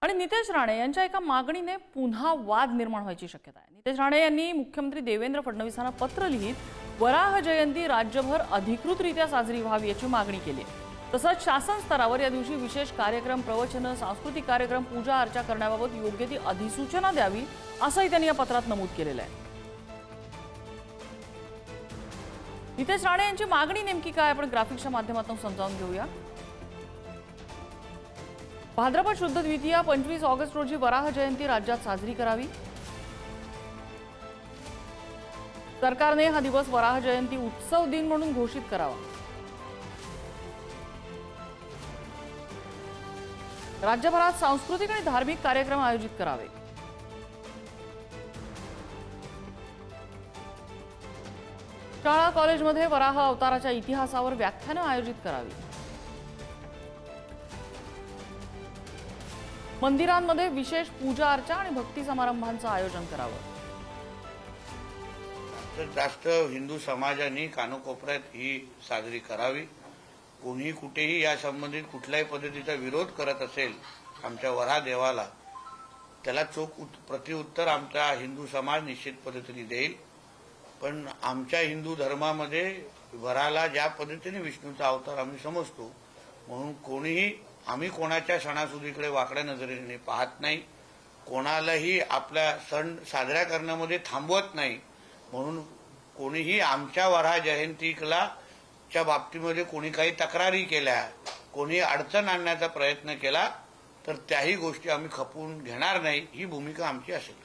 आणि नितेश राणे यांच्या एका मागणीने पुन्हा वाद निर्माण व्हायची शक्यता आहे। नितेश राणे यांनी मुख्यमंत्री देवेंद्र फडणवीसांना पत्र लिहित वराह जयंती राज्यभर अधिकृतरित्या साजरी व्हावी याची मागणी केली आहे। तसंच शासन स्तरावर या दिवशी विशेष कार्यक्रम, प्रवचन, सांस्कृतिक कार्यक्रम, पूजा अर्चा करण्याबाबत योग्य ती अधिसूचना द्यावी असंही त्यांनी या पत्रात नमूद केलेलं आहे। नितेश राणे यांची मागणी नेमकी काय आपण ग्राफिक्सच्या माध्यमातून समजावून घेऊया। भाद्रपद शुद्ध द्वितीया 25 ऑगस्ट रोजी वराह जयंती राज्यात साजरी करावी। सरकारने हा दिवस वराह जयंती उत्सव दिन म्हणून घोषित करावा। राज्यभरात सांस्कृतिक आणि धार्मिक कार्यक्रम आयोजित करावे। शाळा कॉलेजमध्ये वराह अवताराच्या इतिहासावर व्याख्यानं आयोजित करावी। मंदिरांमध्ये विशेष पूजा अर्चा आणि भक्ती समारंभांचं आयोजन करावं। जास्त हिंदू समाजाने कानकोपऱ्यात ही साजरी करावी। कोणी कुठेही या संबंधित कुठल्याही पद्धतीचा विरोध करत असेल आमच्या वराह देवाला, त्याला चोख प्रतिउत्तर आमचा हिंदू समाज निश्चित पद्धतीने देईल। पण आमच्या हिंदू धर्मामध्ये वराहाला ज्या पद्धतीने विष्णूचा अवतार आम्ही समजतो, म्हणून कोणीही आम्ही कोणाच्या सणासुदीकडे वाकड्या नजरेने पाहत नाही, कोणालाही आपला सण साजरा करण्यामध्ये थांबवत नाही। म्हणून कोणीही आमच्या वराह जयंतीला च्या बाबतीमध्ये कोणी काही तक्रारी केल्या, कोणी अडचण आणण्याचा प्रयत्न केला तर त्याही गोष्टी आम्ही खपवून घेणार नाही, ही भूमिका आमची असेल।